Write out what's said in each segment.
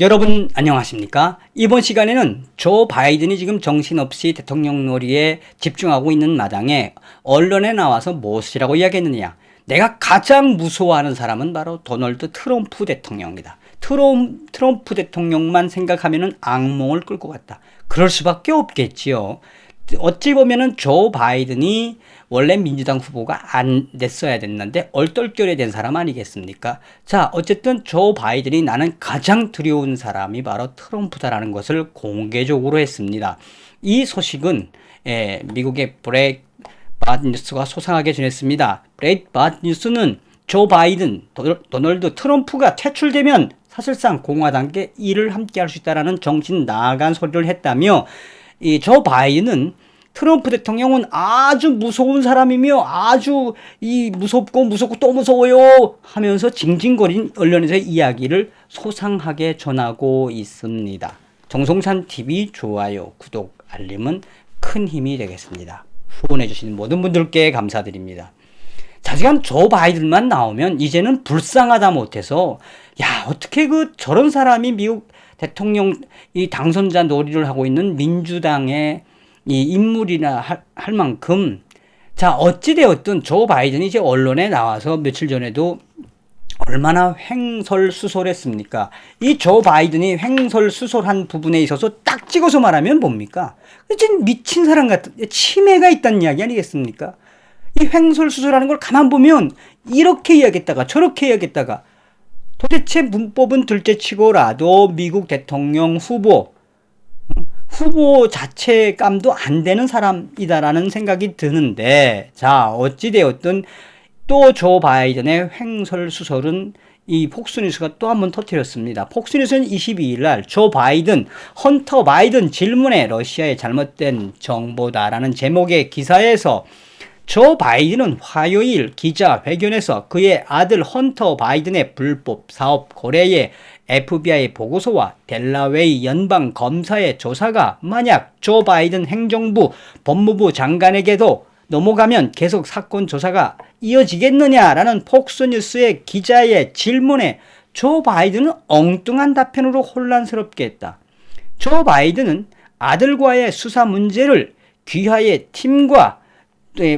여러분 안녕하십니까? 이번 시간에는 조 바이든이 지금 정신없이 대통령 놀이에 집중하고 있는 마당에 언론에 나와서 무엇이라고 이야기했느냐. 내가 가장 무서워하는 사람은 바로 도널드 트럼프 대통령이다. 트럼프 대통령만 생각하면 악몽을 꿀 것 같다. 그럴 수밖에 없겠지요. 어찌 보면은 조 바이든이 원래 민주당 후보가 안 됐어야 됐는데 얼떨결에 된 사람 아니겠습니까? 자, 어쨌든 조 바이든이 나는 가장 두려운 사람이 바로 트럼프다라는 것을 공개적으로 했습니다. 이 소식은 미국의 브레이트바트 뉴스가 소상하게 전했습니다. 브레이트바트 뉴스는 조 바이든, 도널드 트럼프가 퇴출되면 사실상 공화당께 일을 함께 할 수 있다라는 정신 나간 소리를 했다며, 이 조 바이든은 트럼프 대통령은 아주 무서운 사람이며 아주 무섭고 또 무서워요 하면서 징징거린 언론에서의 이야기를 소상하게 전하고 있습니다. 정성찬 TV 좋아요, 구독, 알림은 큰 힘이 되겠습니다. 후원해주신 모든 분들께 감사드립니다. 자지간 조 바이든만 나오면 이제는 불쌍하다 못해서, 야, 어떻게 저런 사람이 미국 대통령 당선자 놀이를 하고 있는 민주당의 이 인물이나 할 만큼. 자, 어찌되었든 조 바이든이 이제 언론에 나와서 며칠 전에도 얼마나 횡설수설했습니까? 이 조 바이든이 횡설수설한 부분에 있어서 딱 찍어서 말하면 뭡니까? 진짜 미친 사람 같은, 치매가 있다는 이야기 아니겠습니까? 이 횡설수설하는 걸 가만 보면 이렇게 이야기했다가 저렇게 이야기했다가, 도대체 문법은 둘째치고라도 미국 대통령 후보 자체감도 안 되는 사람이다라는 생각이 드는데, 자, 어찌되었든 또 조 바이든의 횡설수설은 이 폭스뉴스가 또 한 번 터뜨렸습니다. 폭스뉴스는 22일 날 조 바이든, 헌터 바이든 질문에 러시아의 잘못된 정보다라는 제목의 기사에서 조 바이든은 화요일 기자회견에서 그의 아들 헌터 바이든의 불법 사업 거래에 FBI 보고서와 델라웨이 연방 검사의 조사가 만약 조 바이든 행정부 법무부 장관에게도 넘어가면 계속 사건 조사가 이어지겠느냐라는 폭스뉴스의 기자의 질문에 조 바이든은 엉뚱한 답변으로 혼란스럽게 했다. 조 바이든은 아들과의 수사 문제를 귀하의 팀과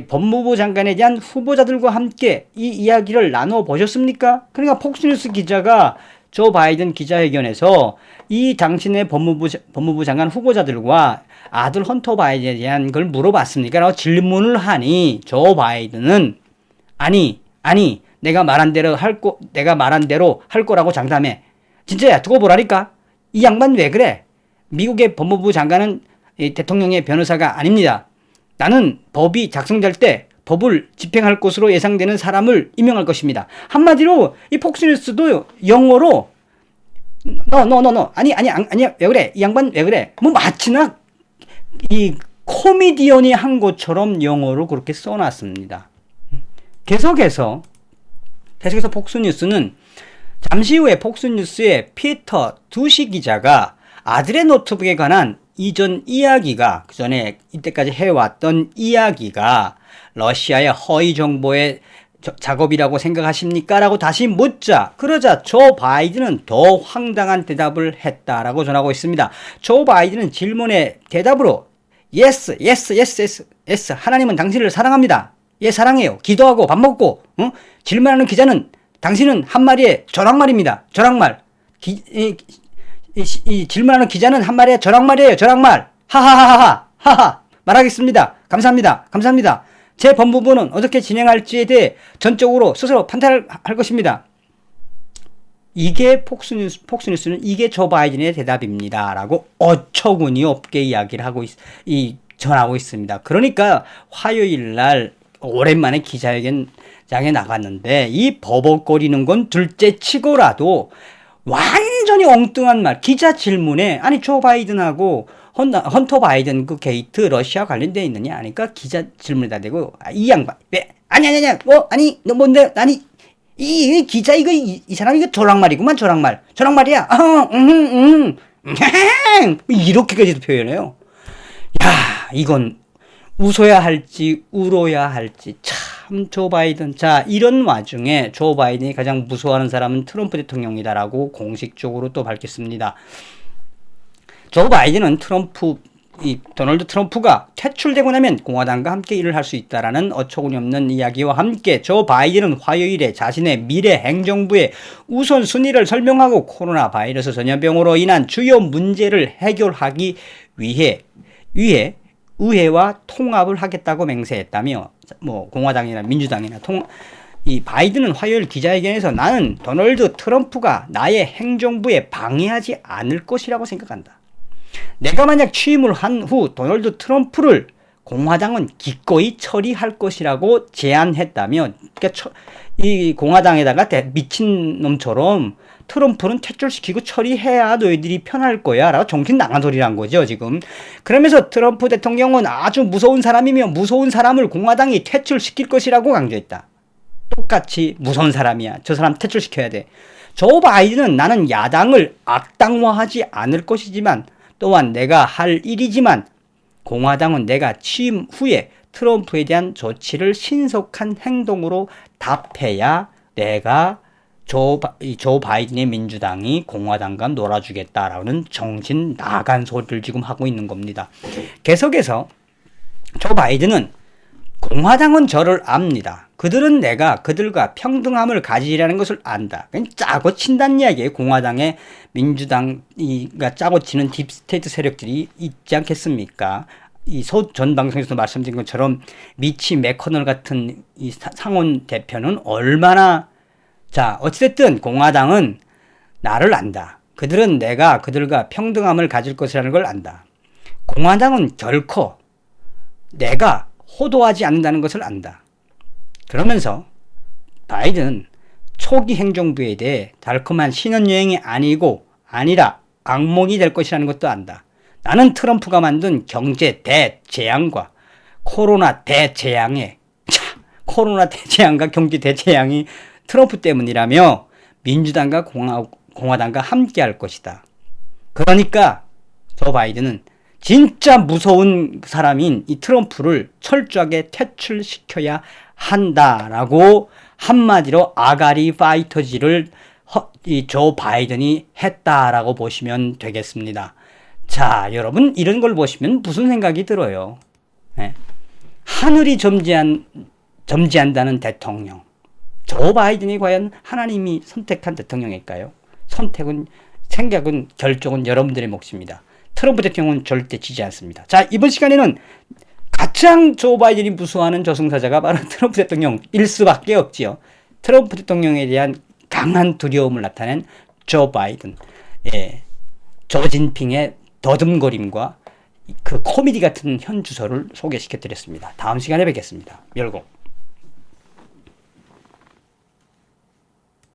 법무부 장관에 대한 후보자들과 함께 이 이야기를 나눠보셨습니까? 그러니까 폭스뉴스 기자가 조 바이든 기자회견에서 이 당신의 법무부 장관 후보자들과 아들 헌터 바이든에 대한 걸 물어봤습니까? 라고 질문을 하니 조 바이든은 아니 내가 말한 대로 할 거라고 장담해. 진짜야, 두고 보라니까. 이 양반 왜 그래? 미국의 법무부 장관은 대통령의 변호사가 아닙니다. 나는 법이 작성될 때 법을 집행할 것으로 예상되는 사람을 임명할 것입니다. 한마디로 이 폭스뉴스도 영어로 아니야 왜 그래? 이 양반 왜 그래? 뭐 마치나 이 코미디언이 한 것처럼 영어로 그렇게 써놨습니다. 계속해서 폭스뉴스는 잠시 후에 폭스뉴스의 피터 두시 기자가 아들의 노트북에 관한 이전 이야기가, 그 전에 이때까지 해왔던 이야기가 러시아의 허위 정보의 작업이라고 생각하십니까? 라고 다시 묻자, 그러자 조 바이든은 더 황당한 대답을 했다라고 전하고 있습니다. 조 바이든은 질문의 대답으로 yes, 하나님은 당신을 사랑합니다. 예, 사랑해요. 기도하고 밥 먹고. 질문하는 기자는 당신은 한 마리의 저랑말입니다. 저랑말. 질문하는 기자는 한 마리의 저랑말이에요. 저랑말. 하하. 말하겠습니다. 감사합니다. 제 법무부는 어떻게 진행할지에 대해 전적으로 스스로 판단할 것입니다. 이게 폭스뉴스는 이게 조 바이든의 대답입니다. 라고 어처구니 없게 이야기를 전하고 있습니다. 그러니까 화요일 날 오랜만에 기자회견장에 나갔는데 이 버벅거리는 건 둘째 치고라도 완전히 엉뚱한 말, 기자 질문에, 아니 조 바이든하고 헌터 바이든 그 게이트 러시아 관련되어 있느냐 하니까 기자 질문에다 대고 이 양반 왜 아니야 너 뭔데, 아니 이 기자 이 사람 이거 저랑말이야. 이렇게까지도 표현해요. 야, 이건 웃어야 할지 울어야 할지 참 참 조 바이든. 자, 이런 와중에 조 바이든이 가장 무서워하는 사람은 트럼프 대통령이다라고 공식적으로 또 밝혔습니다. 조 바이든은 도널드 트럼프가 퇴출되고 나면 공화당과 함께 일을 할 수 있다라는 어처구니없는 이야기와 함께 조 바이든은 화요일에 자신의 미래 행정부의 우선순위를 설명하고 코로나 바이러스 전염병으로 인한 주요 문제를 해결하기 위해 의회와 통합을 하겠다고 맹세했다며, 공화당이나 민주당이나 이 바이든은 화요일 기자회견에서 나는 도널드 트럼프가 나의 행정부에 방해하지 않을 것이라고 생각한다. 내가 만약 취임을 한 후 도널드 트럼프를 공화당은 기꺼이 처리할 것이라고 제안했다며, 그러니까 이 공화당에다가 미친놈처럼 트럼프는 퇴출시키고 처리해야 너희들이 편할 거야 라고 정신 나간 소리란 거죠 지금. 그러면서 트럼프 대통령은 아주 무서운 사람이며 무서운 사람을 공화당이 퇴출시킬 것이라고 강조했다. 똑같이 무서운 사람이야. 저 사람 퇴출시켜야 돼. 조 바이든은 나는 야당을 악당화하지 않을 것이지만 또한 내가 할 일이지만 공화당은 내가 취임 후에 트럼프에 대한 조치를 신속한 행동으로 답해야 내가 조 바이든의 민주당이 공화당과 놀아주겠다라는 정신 나간 소리를 지금 하고 있는 겁니다. 계속해서 조 바이든은 공화당은 저를 압니다. 그들은 내가 그들과 평등함을 가지라는 것을 안다. 그냥 짜고 친다는 이야기예요. 공화당에 민주당이가 짜고 치는 딥스테이트 세력들이 있지 않겠습니까? 전 방송에서도 말씀드린 것처럼 미치 매커널 같은 이 상원 대표는 얼마나, 자, 어찌됐든 공화당은 나를 안다. 그들은 내가 그들과 평등함을 가질 것이라는 걸 안다. 공화당은 결코 내가 호도하지 않는다는 것을 안다. 그러면서 바이든은 초기 행정부에 대해 달콤한 신혼여행이 아니라 악몽이 될 것이라는 것도 안다. 나는 트럼프가 만든 경제 대재앙과 코로나 대재앙과 경제 대재앙이 트럼프 때문이라며 민주당과 공화당과 함께 할 것이다. 그러니까 조 바이든은 진짜 무서운 사람인 이 트럼프를 철저하게 퇴출시켜야 한다라고 한마디로 아가리 파이터지를 이 조 바이든이 했다라고 보시면 되겠습니다. 자, 여러분 이런 걸 보시면 무슨 생각이 들어요? 네. 하늘이 점지한다는 대통령. 조 바이든이 과연 하나님이 선택한 대통령일까요? 결정은 여러분들의 몫입니다. 트럼프 대통령은 절대 지지 않습니다. 자, 이번 시간에는 가장 조 바이든이 무서워하는 저승사자가 바로 트럼프 대통령일 수밖에 없지요. 트럼프 대통령에 대한 강한 두려움을 나타낸 조 바이든, 조진핑의 더듬거림과 그 코미디 같은 현주소를 소개시켜 드렸습니다. 다음 시간에 뵙겠습니다. 멸공.